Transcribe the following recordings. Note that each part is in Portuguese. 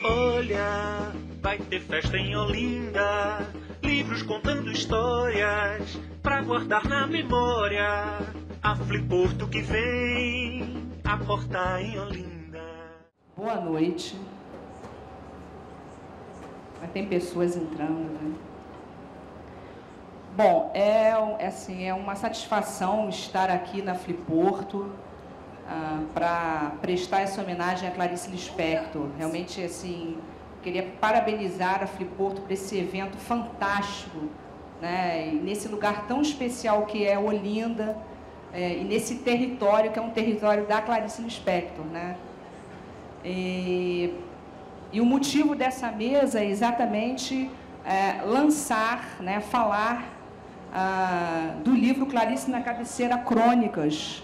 Olha, vai ter festa em Olinda, livros contando histórias, pra guardar na memória. A Fliporto que vem aportar em Olinda. Boa noite. Mas tem pessoas entrando, né? Bom, é uma satisfação estar aqui na Fliporto para prestar essa homenagem a Clarice Lispector. Realmente, assim, queria parabenizar a Fliporto por esse evento fantástico, né? E nesse lugar tão especial que é Olinda, e nesse território que é um território da Clarice Lispector, né? E o motivo dessa mesa é exatamente lançar, né, falar do livro Clarice na Cabeceira Crônicas,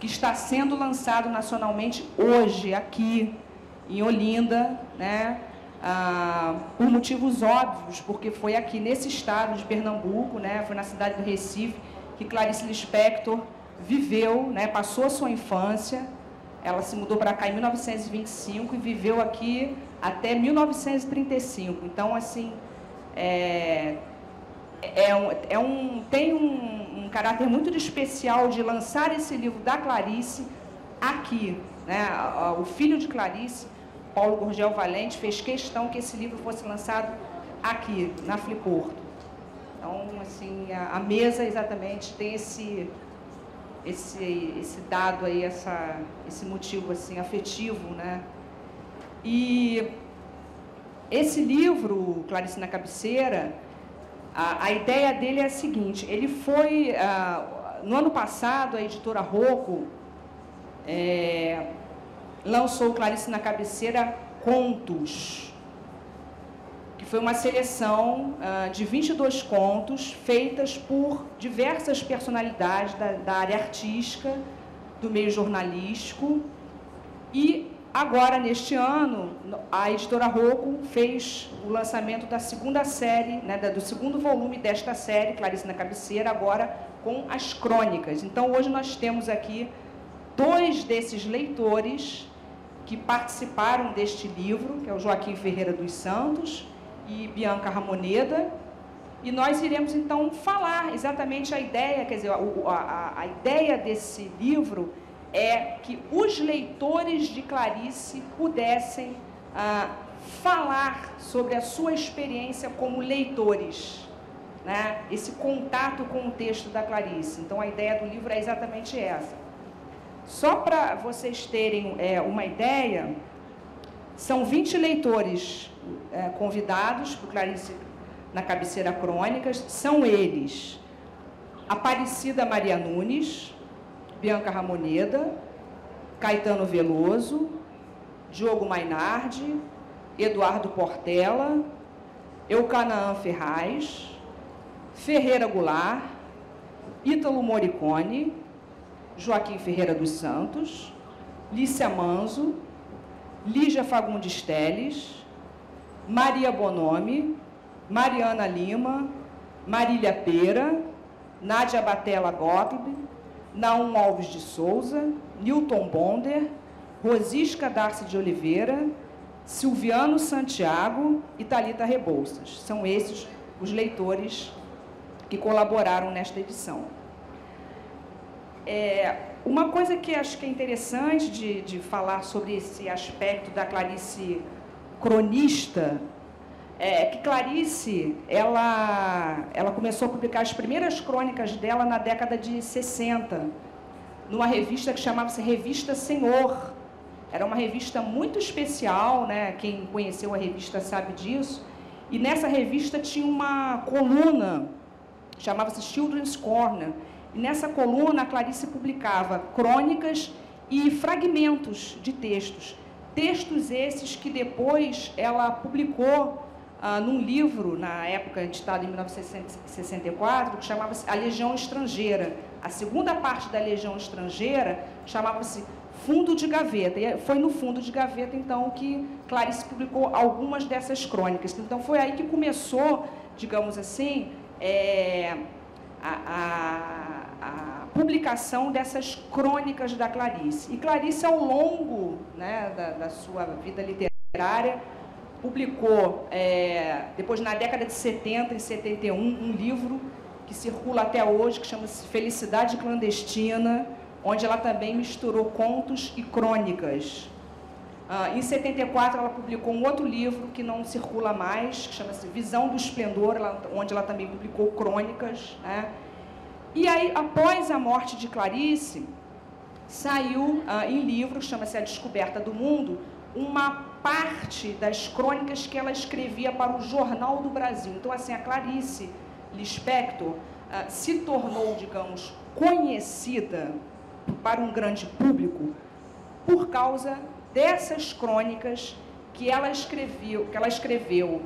que está sendo lançado nacionalmente hoje, aqui em Olinda, né, por motivos óbvios, porque foi aqui nesse estado de Pernambuco, né, foi na cidade do Recife, que Clarice Lispector viveu, né, passou a sua infância. Ela se mudou para cá em 1925 e viveu aqui até 1935. Então, assim, tem um caráter muito especial de lançar esse livro da Clarice aqui, né? O filho de Clarice, Paulo Gurgel Valente, fez questão que esse livro fosse lançado aqui, na Fliporto. Então, assim, a mesa exatamente tem esse dado aí, esse motivo assim afetivo, né? E esse livro, Clarice na Cabeceira, a ideia dele é a seguinte: ele foi no ano passado a editora Rocco lançou Clarice na Cabeceira Contos, que foi uma seleção de 22 contos feitas por diversas personalidades da área artística, do meio jornalístico. E agora, neste ano, a editora Rocco fez o lançamento da segunda série, né, do segundo volume desta série, Clarice na Cabeceira, agora com as crônicas. Então, hoje nós temos aqui dois desses leitores que participaram deste livro, que é o Joaquim Ferreira dos Santos e Bianca Ramoneda, e nós iremos então falar exatamente a ideia, quer dizer, a ideia desse livro é que os leitores de Clarice pudessem falar sobre a sua experiência como leitores, né? Esse contato com o texto da Clarice. Então, a ideia do livro é exatamente essa. Só para vocês terem uma ideia, são 20 leitores convidados por Clarice na Cabeceira Crônicas. São eles: Aparecida Maria Nunes, Bianca Ramoneda, Caetano Veloso, Diogo Mainardi, Eduardo Portela, Eucanaã Ferraz, Ferreira Goulart, Ítalo Morricone, Joaquim Ferreira dos Santos, Lícia Manzo, Lígia Fagundes Teles, Maria Bonomi, Mariana Lima, Marília Pera, Nádia Batella Gottlieb, Naum Alves de Souza, Newton Bonder, Rosisca Darcy de Oliveira, Silviano Santiago e Thalita Rebouças. São esses os leitores que colaboraram nesta edição. Uma coisa que acho que é interessante de falar sobre esse aspecto da Clarice cronista é que Clarice, ela começou a publicar as primeiras crônicas dela na década de 60, numa revista que chamava-se Revista Senhor. Era uma revista muito especial, né? Quem conheceu a revista sabe disso. E nessa revista tinha uma coluna, chamava-se Children's Corner. E nessa coluna a Clarice publicava crônicas e fragmentos de textos. Textos esses que depois ela publicou num livro, na época editado em 1964, que chamava-se A Legião Estrangeira. A segunda parte da Legião Estrangeira chamava-se Fundo de Gaveta. E foi no Fundo de Gaveta, então, que Clarice publicou algumas dessas crônicas. Então, foi aí que começou, digamos assim, a publicação dessas crônicas da Clarice. E Clarice, ao longo, né, da sua vida literária, publicou, depois na década de 70, em 71, um livro que circula até hoje, que chama-se Felicidade Clandestina, onde ela também misturou contos e crônicas. Em 74, ela publicou um outro livro que não circula mais, que chama-se Visão do Esplendor, onde ela também publicou crônicas, né? E aí, após a morte de Clarice, saiu em livro, chama-se A Descoberta do Mundo, uma parte das crônicas que ela escrevia para o Jornal do Brasil. Então, assim, a Clarice Lispector se tornou, digamos, conhecida para um grande público por causa dessas crônicas que ela escreveu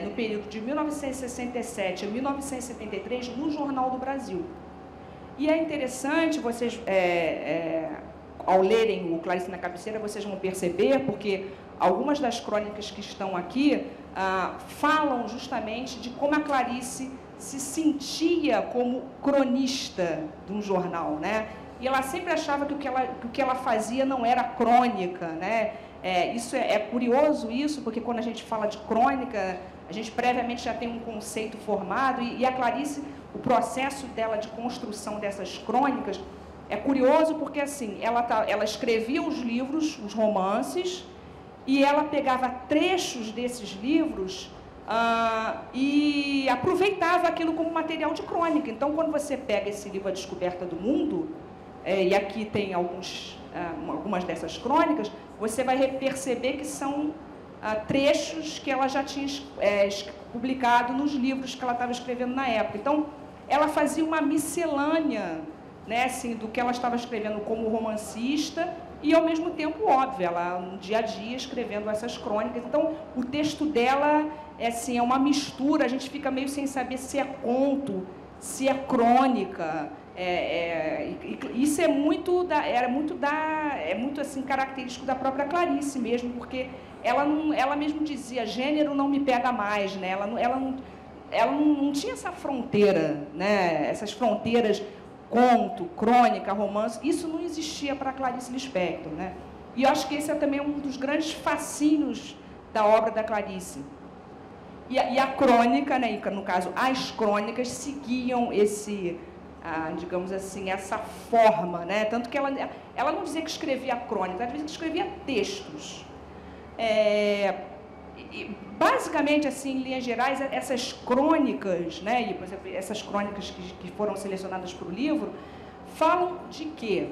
no período de 1967 a 1973 no Jornal do Brasil. E é interessante, vocês, ao lerem o Clarice na Cabeceira, vocês vão perceber, porque algumas das crônicas que estão aqui falam justamente de como a Clarice se sentia como cronista de um jornal, né? E ela sempre achava que o que ela fazia não era crônica, né? Isso é curioso, isso, porque quando a gente fala de crônica, a gente previamente já tem um conceito formado, e a Clarice, o processo dela de construção dessas crônicas é curioso porque, assim, ela escrevia os livros, os romances, e ela pegava trechos desses livros e aproveitava aquilo como material de crônica. Então, quando você pega esse livro A Descoberta do Mundo, e aqui tem algumas dessas crônicas, você vai perceber que são trechos que ela já tinha publicado nos livros que ela estava escrevendo na época. Então, ela fazia uma miscelânea, né, assim, do que ela estava escrevendo como romancista e, ao mesmo tempo, óbvio, ela, no dia a dia, escrevendo essas crônicas. Então, o texto dela é uma mistura, a gente fica meio sem saber se é conto, se é crônica. Isso é muito assim, característico da própria Clarice mesmo, porque ela mesmo dizia, gênero não me pega mais, né? Ela não tinha essa fronteira, né? Essas fronteiras, conto, crônica, romance, isso não existia para Clarice Lispector, né? E eu acho que esse é também um dos grandes fascínios da obra da Clarice. E a crônica, né? No caso, as crônicas seguiam digamos assim, essa forma, né? Tanto que ela não dizia que escrevia crônica, ela dizia que escrevia textos. Basicamente, assim, em linhas gerais, essas crônicas, né? E, por exemplo, essas crônicas que foram selecionadas para o livro, falam de quê?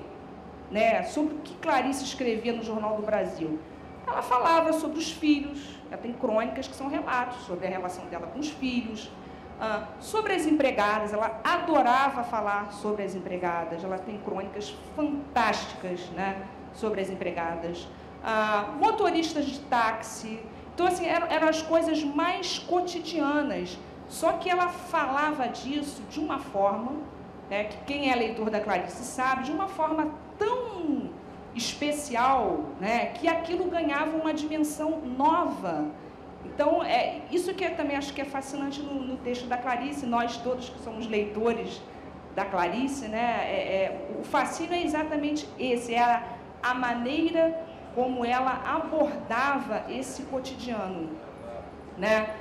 Né? Sobre o que Clarice escrevia no Jornal do Brasil. Ela falava sobre os filhos, ela tem crônicas que são relatos sobre a relação dela com os filhos, sobre as empregadas, ela adorava falar sobre as empregadas, ela tem crônicas fantásticas, né, sobre as empregadas, motoristas de táxi. Então, assim, eram as coisas mais cotidianas, só que ela falava disso de uma forma, né, que quem é leitor da Clarice sabe, de uma forma tão especial, né, que aquilo ganhava uma dimensão nova. Então, isso que eu também acho que é fascinante no texto da Clarice, nós todos que somos leitores da Clarice, né, o fascínio é exatamente esse, a maneira como ela abordava esse cotidiano, né,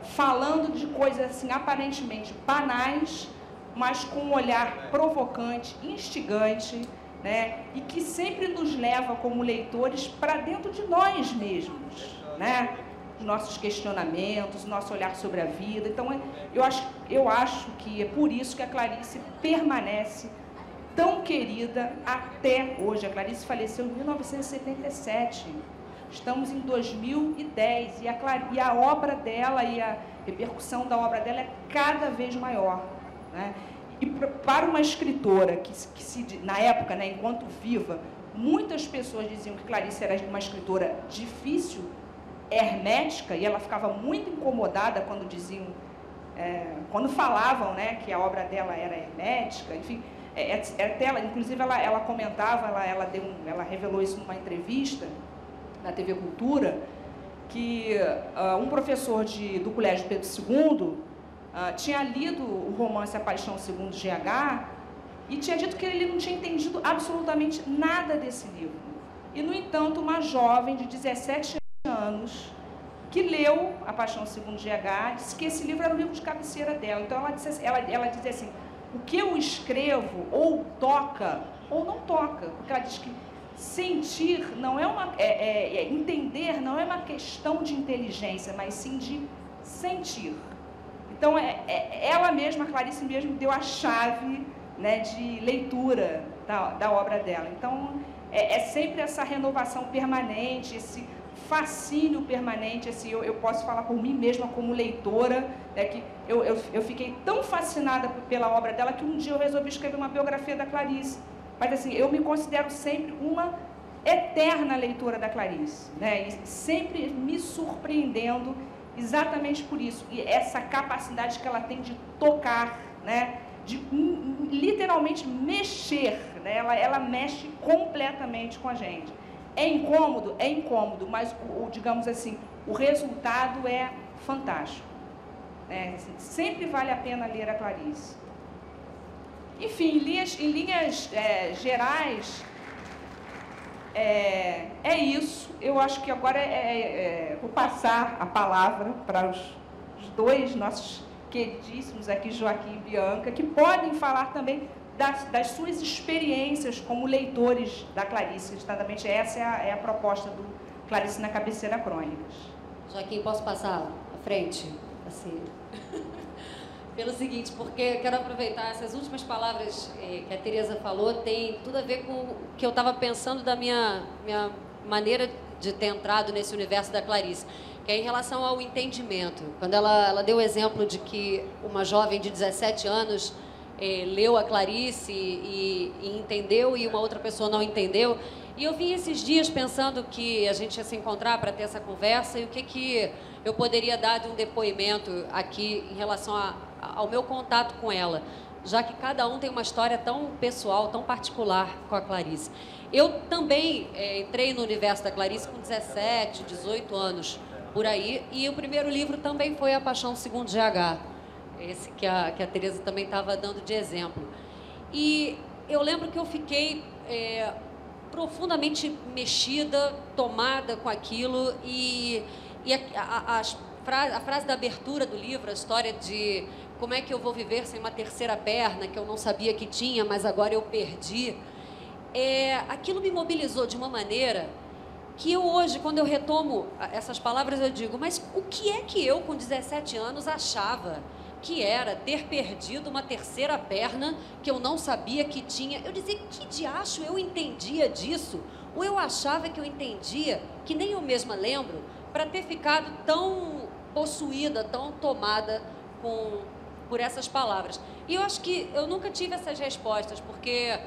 falando de coisas assim, aparentemente banais, mas com um olhar provocante, instigante, né, e que sempre nos leva como leitores para dentro de nós mesmos, né? Os nossos questionamentos, o nosso olhar sobre a vida. Então, eu acho que é por isso que a Clarice permanece tão querida até hoje. A Clarice faleceu em 1977. Estamos em 2010 e a obra dela e a repercussão da obra dela é cada vez maior, né? E para uma escritora que na época, né, enquanto viva, muitas pessoas diziam que Clarice era uma escritora difícil, hermética, e ela ficava muito incomodada quando diziam, quando falavam, né, que a obra dela era hermética, enfim, até ela, inclusive ela comentava, ela revelou isso numa entrevista na TV Cultura, que um professor do Colégio Pedro II tinha lido o romance A Paixão Segundo GH e tinha dito que ele não tinha entendido absolutamente nada desse livro. E, no entanto, uma jovem de 17 anos que leu A Paixão Segundo GH, disse que esse livro era o livro de cabeceira dela. Então, ela dizia assim, o que eu escrevo ou toca ou não toca, porque ela diz que sentir não é uma... entender não é uma questão de inteligência, mas sim de sentir. Então, ela mesma, a Clarice mesmo, deu a chave, né, de leitura da obra dela. Então, é sempre essa renovação permanente, esse fascínio permanente. Assim, eu posso falar por mim mesma como leitora, né, que eu fiquei tão fascinada pela obra dela que um dia eu resolvi escrever uma biografia da Clarice. Mas assim, eu me considero sempre uma eterna leitora da Clarice, né, e sempre me surpreendendo exatamente por isso. E essa capacidade que ela tem de tocar, né, de literalmente mexer, né, ela mexe completamente com a gente. É incômodo? É incômodo, mas, digamos assim, o resultado é fantástico. Né? Sempre vale a pena ler a Clarice. Enfim, em linhas gerais, é isso. Eu acho que agora vou passar a palavra para os dois nossos queridíssimos aqui, Joaquim e Bianca, que podem falar também das suas experiências como leitores da Clarice. Justamente essa é a proposta do Clarice na Cabeceira Crônicas. Joaquim, posso passar à frente? Assim, pelo seguinte, porque quero aproveitar essas últimas palavras que a Tereza falou, tem tudo a ver com o que eu estava pensando da minha maneira de ter entrado nesse universo da Clarice, que é em relação ao entendimento. Quando ela deu o exemplo de que uma jovem de 17 anos leu a Clarice e entendeu e uma outra pessoa não entendeu. E eu vim esses dias pensando que a gente ia se encontrar para ter essa conversa e o que eu poderia dar de um depoimento aqui em relação ao meu contato com ela, já que cada um tem uma história tão pessoal, tão particular com a Clarice. Eu também entrei no universo da Clarice com 17, 18 anos, por aí, e o primeiro livro também foi A Paixão Segundo GH. Esse que a Tereza também estava dando de exemplo. E eu lembro que eu fiquei profundamente mexida, tomada com aquilo, e a frase da abertura do livro, a história de como é que eu vou viver sem uma terceira perna, que eu não sabia que tinha, mas agora eu perdi, aquilo me mobilizou de uma maneira que eu hoje, quando eu retomo essas palavras, eu digo, mas o que é que eu, com 17 anos, achava que era ter perdido uma terceira perna que eu não sabia que tinha? Eu dizia, que diacho eu entendia disso? Ou eu achava que eu entendia, que nem eu mesma lembro, para ter ficado tão possuída, tão tomada por essas palavras? E eu acho que eu nunca tive essas respostas, porque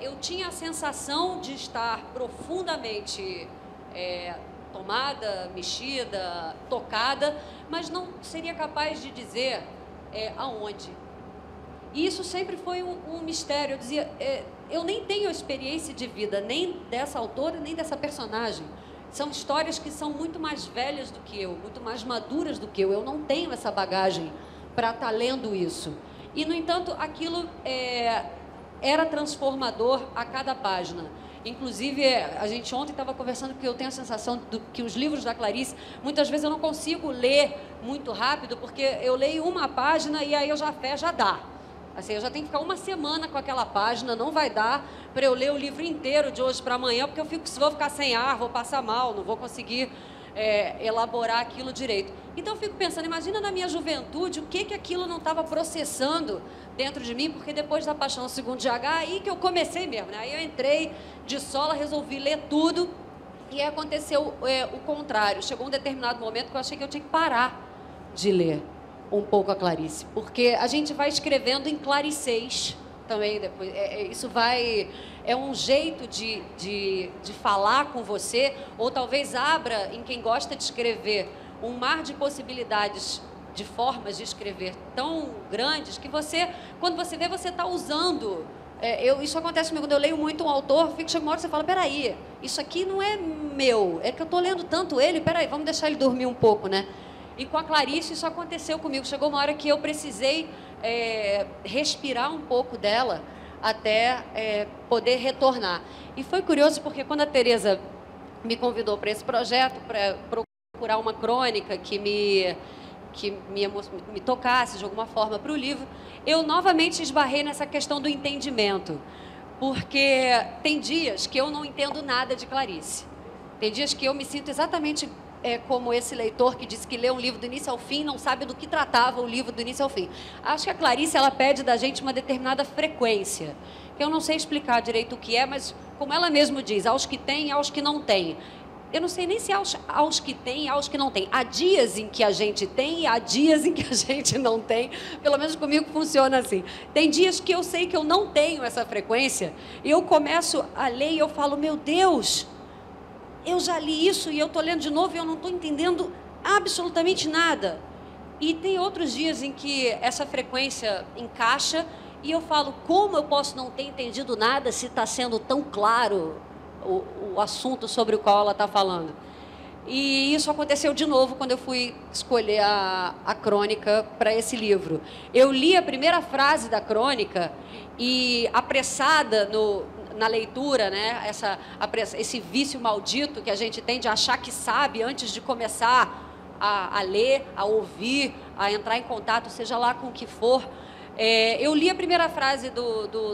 eu tinha a sensação de estar profundamente tomada, mexida, tocada, mas não seria capaz de dizer aonde. E isso sempre foi um mistério. Eu dizia, eu nem tenho experiência de vida, nem dessa autora, nem dessa personagem. São histórias que são muito mais velhas do que eu, muito mais maduras do que eu. Eu não tenho essa bagagem para estar lendo isso. E, no entanto, aquilo era transformador a cada página. Inclusive, a gente ontem estava conversando que eu tenho a sensação que os livros da Clarice, muitas vezes eu não consigo ler muito rápido, porque eu leio uma página e aí eu já fecho, já dá. Assim, eu já tenho que ficar uma semana com aquela página, não vai dar para eu ler o livro inteiro de hoje para amanhã, porque se vou ficar sem ar, vou passar mal, não vou conseguir elaborar aquilo direito. Então eu fico pensando, imagina na minha juventude, o que aquilo não estava processando dentro de mim, porque depois da Paixão Segundo GH, aí que eu comecei mesmo, né? Aí eu entrei de sola, resolvi ler tudo, e aconteceu o contrário. Chegou um determinado momento que eu achei que eu tinha que parar de ler um pouco a Clarice, porque a gente vai escrevendo em claricês também depois. Isso vai... É um jeito de falar com você, ou talvez abra em quem gosta de escrever um mar de possibilidades, de formas de escrever tão grandes, que você, quando você vê, você está usando. Isso acontece comigo, quando eu leio muito um autor, chega uma hora que você fala, peraí, isso aqui não é meu, é que eu estou lendo tanto ele, peraí, vamos deixar ele dormir um pouco, né? E com a Clarice isso aconteceu comigo, chegou uma hora que eu precisei respirar um pouco dela, até poder retornar. E foi curioso porque quando a Tereza me convidou para esse projeto, para procurar uma crônica que me tocasse de alguma forma para o livro, eu novamente esbarrei nessa questão do entendimento, porque tem dias que eu não entendo nada de Clarice, tem dias que eu me sinto exatamente como esse leitor que disse que lê um livro do início ao fim, não sabe do que tratava o livro do início ao fim. Acho que a Clarice, ela pede da gente uma determinada frequência, que eu não sei explicar direito o que é, mas como ela mesma diz, aos que têm e aos que não têm. Eu não sei nem se aos que têm e aos que não têm. Há dias em que a gente tem e há dias em que a gente não tem. Pelo menos comigo funciona assim. Tem dias que eu sei que eu não tenho essa frequência e eu começo a ler e eu falo, meu Deus, eu já li isso e eu estou lendo de novo e eu não estou entendendo absolutamente nada. E tem outros dias em que essa frequência encaixa e eu falo, como eu posso não ter entendido nada se está sendo tão claro o assunto sobre o qual ela está falando. E isso aconteceu de novo quando eu fui escolher a crônica para esse livro. Eu li a primeira frase da crônica e, apressada na leitura, né, esse vício maldito que a gente tem de achar que sabe antes de começar a ler, a ouvir, a entrar em contato, seja lá com o que for. Eu li a primeira frase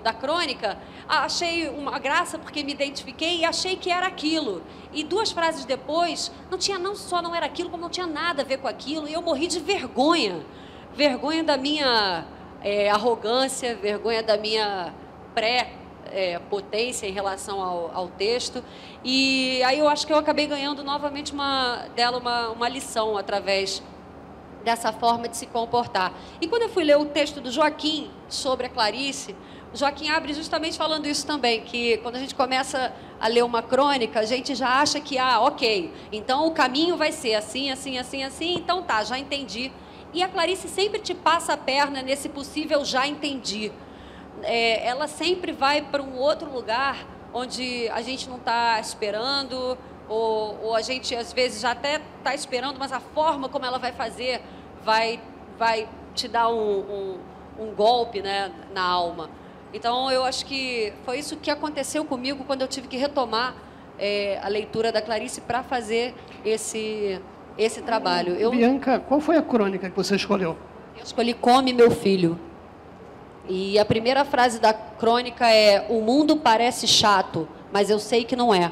da crônica, achei uma graça porque me identifiquei e achei que era aquilo. E 2 frases depois, não só não era aquilo, como não tinha nada a ver com aquilo. E eu morri de vergonha. Vergonha da minha arrogância, vergonha da minha potência em relação ao texto. E aí eu acho que eu acabei ganhando novamente uma lição através dessa forma de se comportar. E quando eu fui ler o texto do Joaquim sobre a Clarice, o Joaquim abre justamente falando isso também, que quando a gente começa a ler uma crônica, a gente já acha que, ok, então o caminho vai ser assim, assim, assim, assim, então tá, já entendi. E a Clarice sempre te passa a perna nesse possível já entendi. Ela sempre vai para um outro lugar onde a gente não está esperando, ou a gente às vezes já até está esperando, mas a forma como ela vai fazer vai te dar um golpe, né, na alma. Então eu acho que foi isso que aconteceu comigo quando eu tive que retomar a leitura da Clarice para fazer esse trabalho. Bianca, qual foi a crônica que você escolheu? Eu escolhi Come, Meu Filho. E a primeira frase da crônica é: o mundo parece chato, mas eu sei que não é.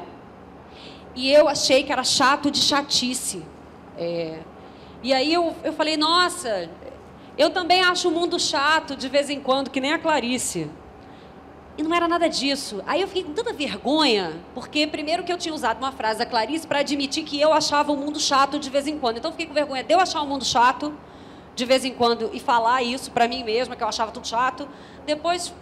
E eu achei que era chato de chatice. E aí eu falei, nossa, eu também acho o mundo chato de vez em quando, que nem a Clarice. E não era nada disso. Aí eu fiquei com tanta vergonha, porque primeiro que eu tinha usado uma frase da Clarice para admitir que eu achava o mundo chato de vez em quando. Então eu fiquei com vergonha de eu achar o mundo chato de vez em quando e falar isso para mim mesma, que eu achava tudo chato. Depois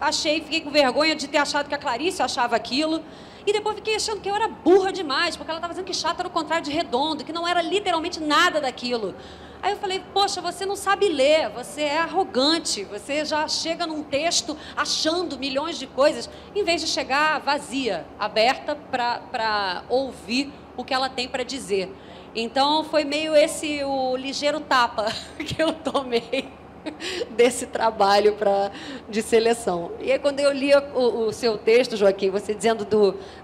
fiquei com vergonha de ter achado que a Clarice achava aquilo. E depois fiquei achando que eu era burra demais, porque ela estava dizendo que chato era o contrário de redondo, que não era literalmente nada daquilo. Aí eu falei, poxa, você não sabe ler, você é arrogante, você já chega num texto achando milhões de coisas, em vez de chegar vazia, aberta para ouvir o que ela tem para dizer. Então foi meio o ligeiro tapa que eu tomei desse trabalho de seleção. E aí, quando eu li o seu texto, Joaquim, você dizendo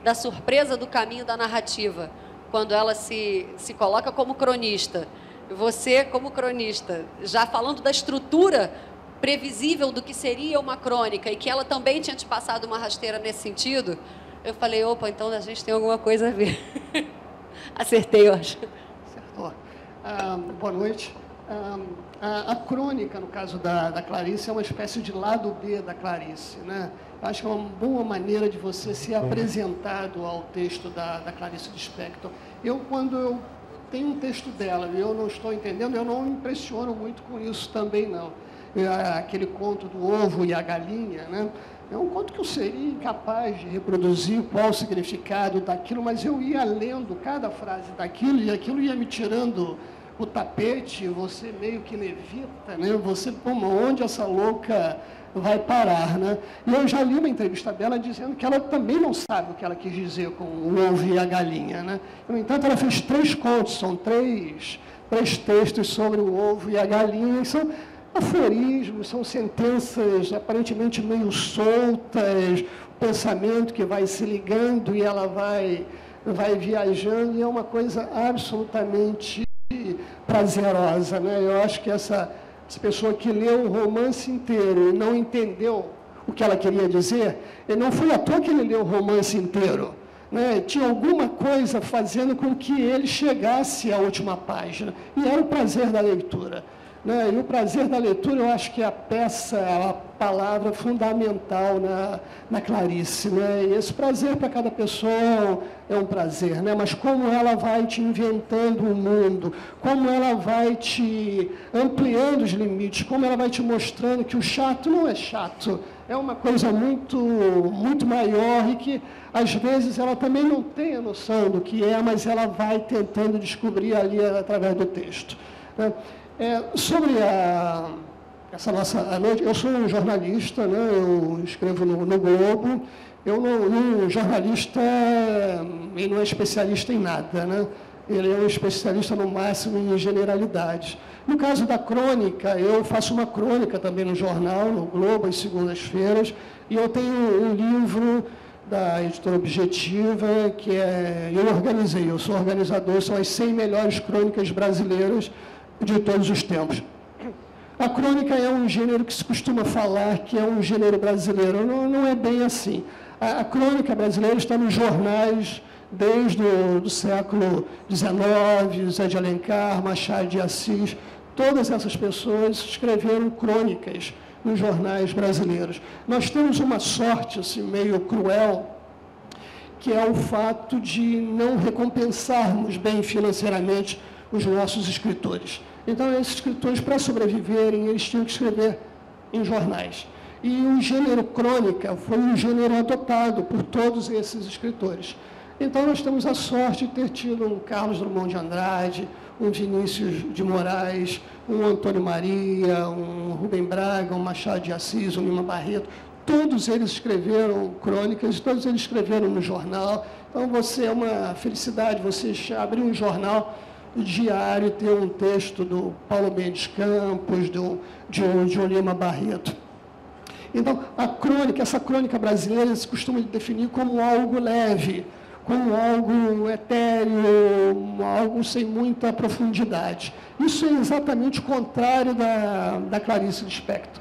da surpresa do caminho da narrativa, quando ela se coloca como cronista, você como cronista, já falando da estrutura previsível do que seria uma crônica e que ela também tinha te passado uma rasteira nesse sentido, eu falei, opa, então a gente tem alguma coisa a ver. Acertei, eu acho. Acertou. Boa noite. A crônica, no caso da Clarice, é uma espécie de lado B da Clarice, né? Acho que é uma boa maneira de você ser apresentado ao texto da Clarice Lispector. Quando eu tenho um texto dela e eu não estou entendendo, eu não me impressiono muito com isso também, não. Aquele conto do ovo e a galinha, né? É um conto que eu seria incapaz de reproduzir qual o significado daquilo, mas eu ia lendo cada frase daquilo e aquilo ia me tirando o tapete, você meio que levita, né? Você, onde essa louca vai parar, né? E eu já li uma entrevista dela dizendo que ela também não sabe o que ela quis dizer com o ovo e a galinha, né? No entanto, ela fez 3 contos, são 3 textos sobre o ovo e a galinha, e são aforismos, são sentenças aparentemente meio soltas, o pensamento que vai se ligando e ela vai viajando, e é uma coisa absolutamente prazerosa, né? Eu acho que essa pessoa que leu o romance inteiro e não entendeu o que ela queria dizer, não foi à toa que ele leu o romance inteiro, né? Tinha alguma coisa fazendo com que ele chegasse à última página, e era o prazer da leitura, né? E o prazer da leitura, eu acho que é a palavra fundamental na Clarice, né? E esse prazer para cada pessoa é um prazer, né? Mas como ela vai te inventando o mundo, como ela vai te ampliando os limites, como ela vai te mostrando que o chato não é chato, é uma coisa muito, muito maior e que, às vezes, ela também não tem a noção do que é, mas ela vai tentando descobrir ali através do texto, né? Sobre essa nossa noite, eu sou um jornalista, né? Eu escrevo no Globo. Um jornalista, ele não é especialista em nada, né? Ele é um especialista, no máximo, em generalidades. No caso da crônica, eu faço uma crônica também no jornal, no Globo, às segundas-feiras, e eu tenho um livro da editora Objetiva, que eu organizei, eu sou organizador, são as 100 melhores crônicas brasileiras de todos os tempos. A crônica é um gênero que se costuma falar que é um gênero brasileiro. Não é bem assim. A crônica brasileira está nos jornais desde o século XIX, Zé de Alencar, Machado de Assis. Todas essas pessoas escreveram crônicas nos jornais brasileiros. Nós temos uma sorte assim, meio cruel, que é o fato de não recompensarmos bem financeiramente os nossos escritores. Então, esses escritores, para sobreviverem, eles tinham que escrever em jornais. E o gênero crônica foi um gênero adotado por todos esses escritores. Então, nós temos a sorte de ter tido um Carlos Drummond de Andrade, um Vinícius de Moraes, um Antônio Maria, um Rubem Braga, um Machado de Assis, um Lima Barreto. Todos eles escreveram crônicas, todos eles escreveram no jornal. Então, é uma felicidade você abrir um jornal diário e ter um texto do Paulo Mendes Campos, de um Lima Barreto. Então, essa crônica brasileira se costuma definir como algo leve, como algo etéreo, algo sem muita profundidade. Isso é exatamente o contrário da Clarice Lispector.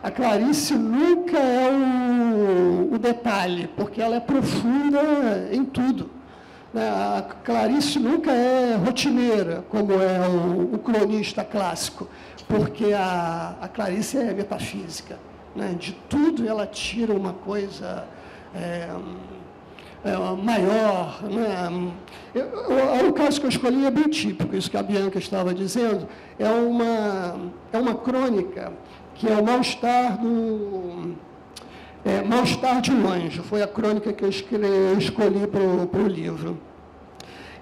A Clarice nunca é o detalhe, porque ela é profunda em tudo. A Clarice nunca é rotineira, como é o cronista clássico, porque a Clarice é metafísica, né? De tudo ela tira uma coisa maior, né? O caso que eu escolhi é bem típico, isso que a Bianca estava dizendo, é uma crônica que é o mal-estar Mal-estar de um Anjo, foi a crônica que eu escolhi para o livro.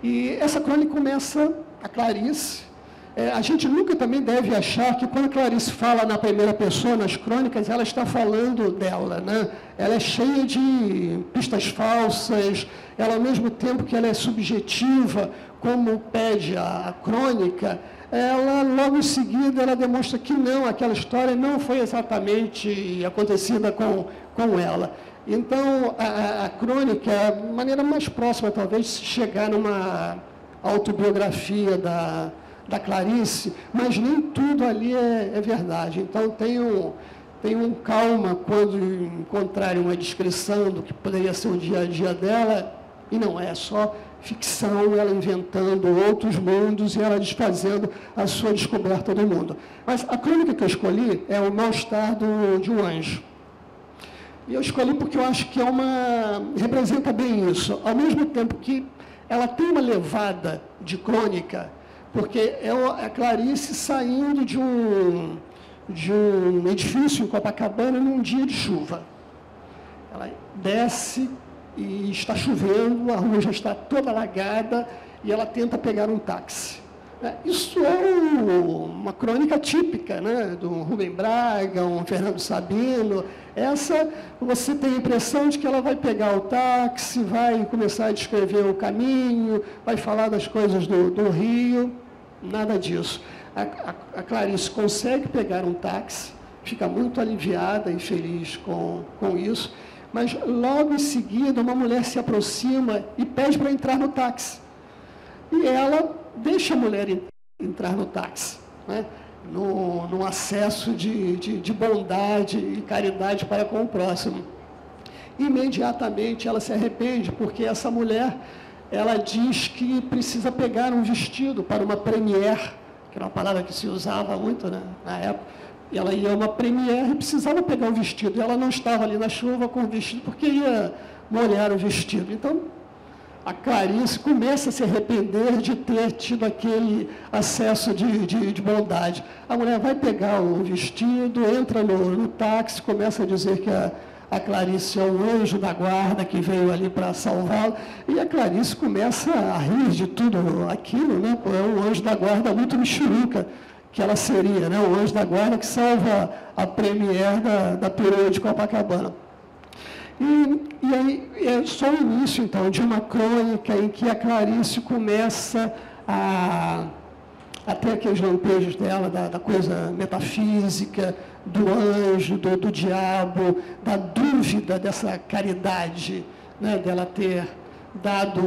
E essa crônica começa, a Clarice. A gente nunca também deve achar que quando a Clarice fala na primeira pessoa, nas crônicas, ela está falando dela, né? Ela é cheia de pistas falsas, ela, ao mesmo tempo que ela é subjetiva, como pede a crônica, ela, logo em seguida, ela demonstra que não, aquela história não foi exatamente acontecida com ela. Então, a crônica é a maneira mais próxima, talvez, de chegar numa autobiografia da Clarice, mas nem tudo ali é verdade. Então, tenham calma quando encontrarem uma descrição do que poderia ser o dia a dia dela, e não é só ficção, ela inventando outros mundos e ela desfazendo a sua descoberta do mundo. Mas a crônica que eu escolhi é o mal-estar de um anjo. E eu escolhi porque eu acho que representa bem isso. Ao mesmo tempo que ela tem uma levada de crônica, porque é a Clarice saindo de um edifício em Copacabana num dia de chuva. Ela desce e está chovendo, a rua já está toda alagada e ela tenta pegar um táxi. Isso é uma crônica típica, né, do Rubem Braga, um Fernando Sabino. Você tem a impressão de que ela vai pegar o táxi, vai começar a descrever o caminho, vai falar das coisas do Rio, nada disso. A Clarice consegue pegar um táxi, fica muito aliviada e feliz com isso, mas logo em seguida uma mulher se aproxima e pede para entrar no táxi. E ela deixa a mulher entrar. entrar no táxi, né? Num acesso de bondade e caridade para com o próximo. Imediatamente ela se arrepende, porque essa mulher, ela diz que precisa pegar um vestido para uma première, que era uma palavra que se usava muito, né, na época. E ela ia a uma première e precisava pegar o vestido. E ela não estava ali na chuva com o vestido, porque ia molhar o vestido. Então, a Clarice começa a se arrepender de ter tido aquele acesso de bondade. A mulher vai pegar o vestido, entra no táxi, começa a dizer que a Clarice é um anjo da guarda que veio ali para salvá-la. E a Clarice começa a rir de tudo aquilo, né? É um anjo da guarda muito mexeruca que ela seria, né? O anjo da guarda que salva a première da peroa de Copacabana. E aí é só o início, então, de uma crônica em que a Clarice começa a ter aqueles lampejos dela, da coisa metafísica, do anjo, do diabo, da dúvida dessa caridade, né, dela ter dado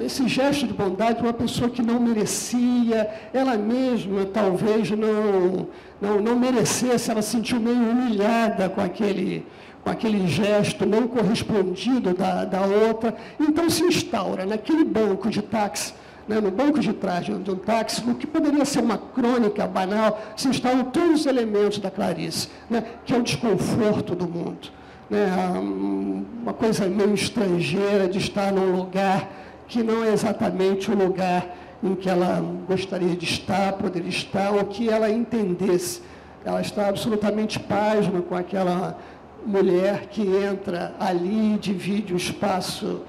esse gesto de bondade para uma pessoa que não merecia, ela mesma talvez não merecesse, ela se sentiu meio humilhada com aquele gesto não correspondido da outra. Então se instaura naquele banco de táxi, né, no banco de trás de um táxi, no que poderia ser uma crônica banal, se instalam todos os elementos da Clarice, né, que é o desconforto do mundo, né, uma coisa meio estrangeira de estar num lugar que não é exatamente o lugar em que ela gostaria de estar, poderia estar, ou que ela entendesse. Ela está absolutamente pasma com aquela mulher que entra ali, divide o espaço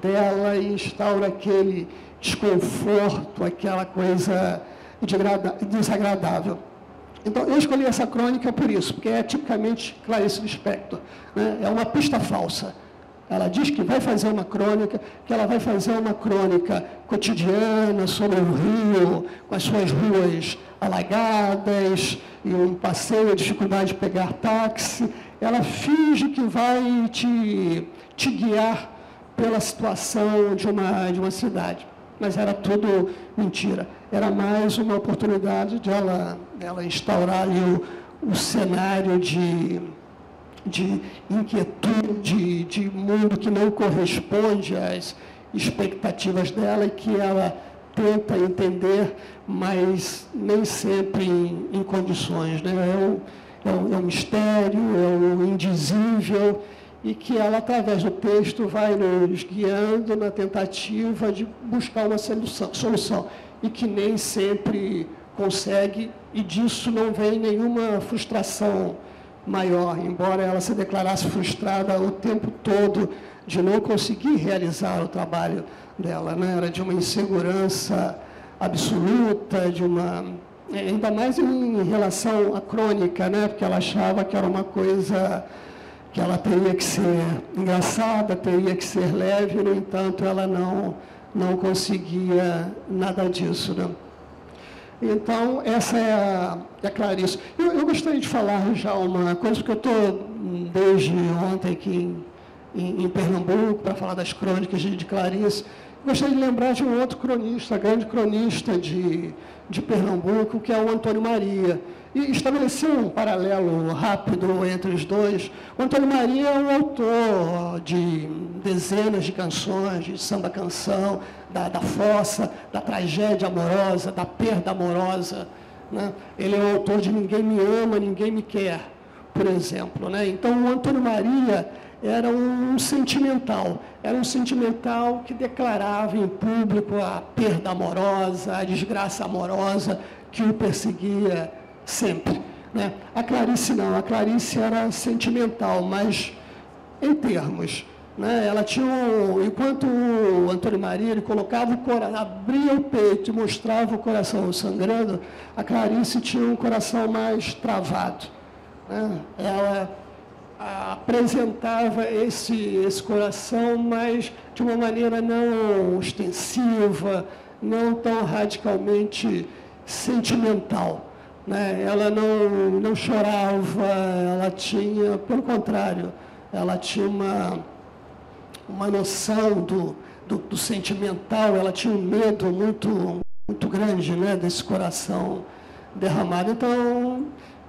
dela e instaura aquele desconforto, aquela coisa desagradável. Então, eu escolhi essa crônica por isso, porque é tipicamente Clarice Lispector, né? É uma pista falsa. Ela diz que vai fazer uma crônica, que ela vai fazer uma crônica cotidiana sobre o Rio, com as suas ruas alagadas, e um passeio, a dificuldade de pegar táxi. Ela finge que vai te guiar pela situação de uma cidade. Mas era tudo mentira. Era mais uma oportunidade de ela instaurar ali o cenário de inquietude, de mundo que não corresponde às expectativas dela e que ela tenta entender, mas nem sempre em condições, né? É um mistério, é o indizível, e que ela, através do texto, vai nos guiando na tentativa de buscar uma solução, e que nem sempre consegue, e disso não vem nenhuma frustração maior, embora ela se declarasse frustrada o tempo todo de não conseguir realizar o trabalho dela, né? Era de uma insegurança absoluta, ainda mais em relação à crônica, né? Porque ela achava que era uma coisa que ela teria que ser engraçada, teria que ser leve, no entanto, ela não conseguia nada disso, né? Então, essa é a Clarice. Eu gostaria de falar já uma coisa, porque eu estou desde ontem aqui em Pernambuco para falar das crônicas de Clarice. Gostaria de lembrar de um outro cronista, grande cronista de Pernambuco, que é o Antônio Maria. E estabelecer um paralelo rápido entre os dois. O Antônio Maria é um autor de dezenas de canções, de samba-canção, da fossa, da tragédia amorosa, da perda amorosa, né? Ele é o autor de Ninguém Me Ama, Ninguém Me Quer, por exemplo, né? Então, o Antônio Maria era um sentimental que declarava em público a perda amorosa, a desgraça amorosa que o perseguia sempre, né? A Clarice não, a Clarice era sentimental, mas em termos, né? Ela tinha enquanto o Antônio Maria ele colocava abria o peito e mostrava o coração sangrando, a Clarice tinha um coração mais travado, né? Ela apresentava esse coração, mas de uma maneira não ostensiva, não tão radicalmente sentimental, né? Ela não chorava, ela tinha, pelo contrário, ela tinha uma noção do sentimental, ela tinha um medo muito muito grande, né, desse coração derramado. Então,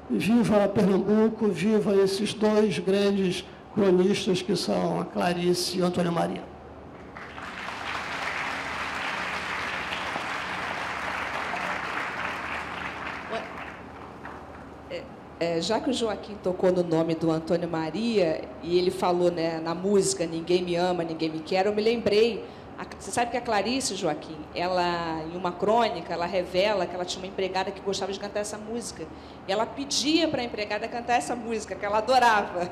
viva Pernambuco, viva esses dois grandes cronistas que são a Clarice e o Antônio Maria. Já que o Joaquim tocou no nome do Antônio Maria, e ele falou, né, na música Ninguém Me Ama, Ninguém Me Quer, eu me lembrei, você sabe que a Clarice, Joaquim, ela, em uma crônica, ela revela que ela tinha uma empregada que gostava de cantar essa música. E ela pedia para a empregada cantar essa música, que ela adorava.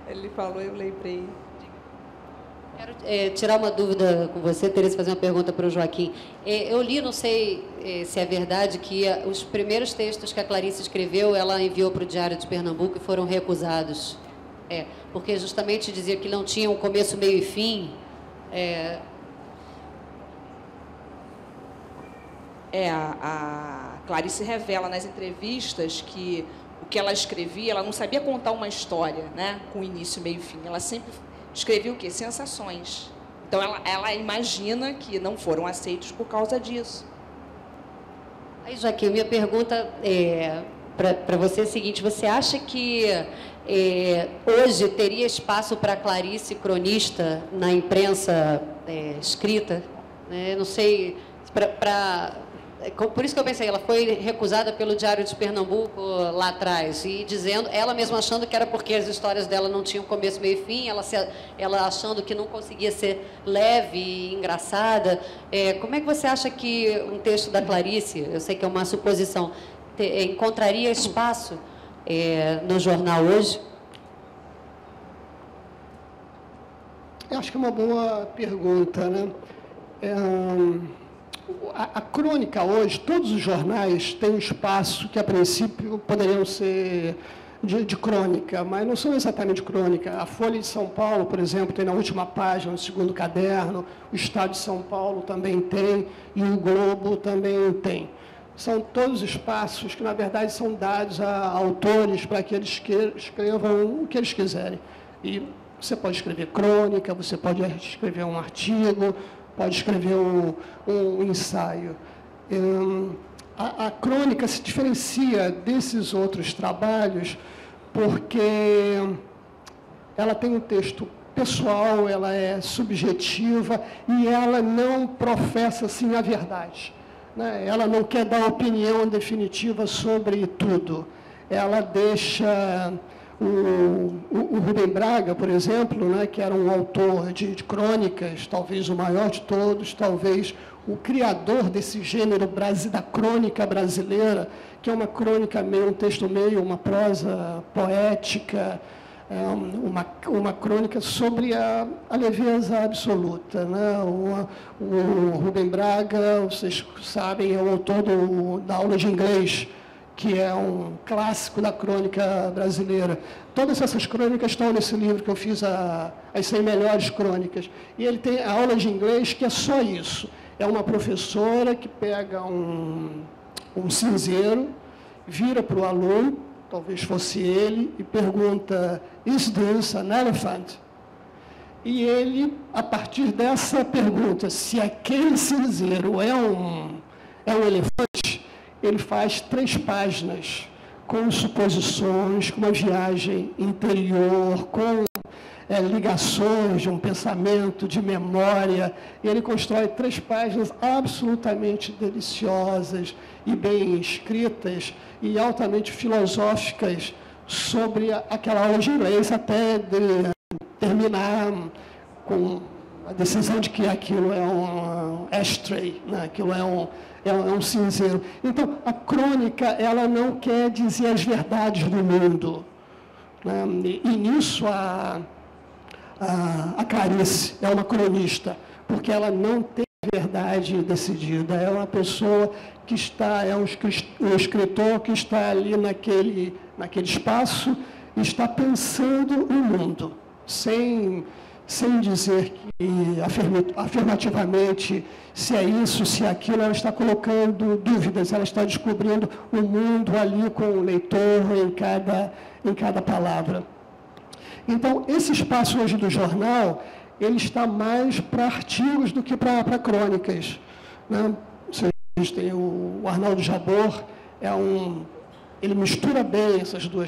Ele falou, eu lembrei. Quero tirar uma dúvida com você, Tereza, fazer uma pergunta para o Joaquim. Eu li, não sei se é verdade, que os primeiros textos que a Clarice escreveu, ela enviou para o Diário de Pernambuco e foram recusados. Porque justamente dizia que não tinha um começo, meio e fim. A Clarice revela nas entrevistas que o que ela escrevia, ela não sabia contar uma história, né, com início, meio e fim. Ela sempre escrevia o quê? Sensações. Então, ela imagina que não foram aceitos por causa disso. Aí, Joaquim, minha pergunta para você é a seguinte: você acha que hoje teria espaço para Clarice, cronista, na imprensa escrita? Não sei, por isso que eu pensei, ela foi recusada pelo Diário de Pernambuco lá atrás, e dizendo, ela mesma achando que era porque as histórias dela não tinham começo, meio e fim, ela achando que não conseguia ser leve e engraçada. Como é que você acha que um texto da Clarice, eu sei que é uma suposição, encontraria espaço no jornal hoje? Eu acho que é uma boa pergunta, né? A crônica hoje, todos os jornais têm um espaço que, a princípio, poderiam ser de crônica, mas não são exatamente crônica. A Folha de São Paulo, por exemplo, tem na última página, no segundo caderno, o Estado de São Paulo também tem, e o Globo também tem. São todos espaços que, na verdade, são dados a autores para que eles escrevam o que eles quiserem. E você pode escrever crônica, você pode escrever um artigo, pode escrever um ensaio. A crônica se diferencia desses outros trabalhos porque ela tem um texto pessoal, ela é subjetiva e ela não professa, assim, a verdade, né? Ela não quer dar opinião definitiva sobre tudo. Ela deixa... O Rubem Braga, por exemplo, né, que era um autor de crônicas, talvez o maior de todos, talvez o criador desse gênero da crônica brasileira, que é uma crônica meio, um texto meio, uma prosa poética, uma crônica sobre a leveza absoluta, né? O Rubem Braga, vocês sabem, é o autor da aula de inglês, que é um clássico da crônica brasileira. Todas essas crônicas estão nesse livro que eu fiz, as 100 melhores crônicas. E ele tem a aula de inglês, que é só isso. É uma professora que pega um cinzeiro, vira para o aluno, talvez fosse ele, e pergunta, "Is this an elephant?" E ele, a partir dessa pergunta, se aquele cinzeiro é um elefante, ele faz 3 páginas com suposições, com uma viagem interior, com ligações de um pensamento, de memória. E ele constrói 3 páginas absolutamente deliciosas e bem escritas e altamente filosóficas sobre aquela aula de inglês, até terminar com a decisão de que aquilo é um ashtray, né? Aquilo é um cinzeiro. Então, a crônica, ela não quer dizer as verdades do mundo, né? E nisso a Clarice é uma cronista, porque ela não tem verdade decidida. É uma pessoa que é um escritor que está ali naquele espaço e está pensando o mundo, sem dizer que afirmativamente se é isso, se é aquilo. Ela está colocando dúvidas, ela está descobrindo o mundo ali com o leitor em cada palavra. Então, esse espaço hoje do jornal, ele está mais para artigos do que para crônicas, né? Tem o Arnaldo Jabor, ele mistura bem essas duas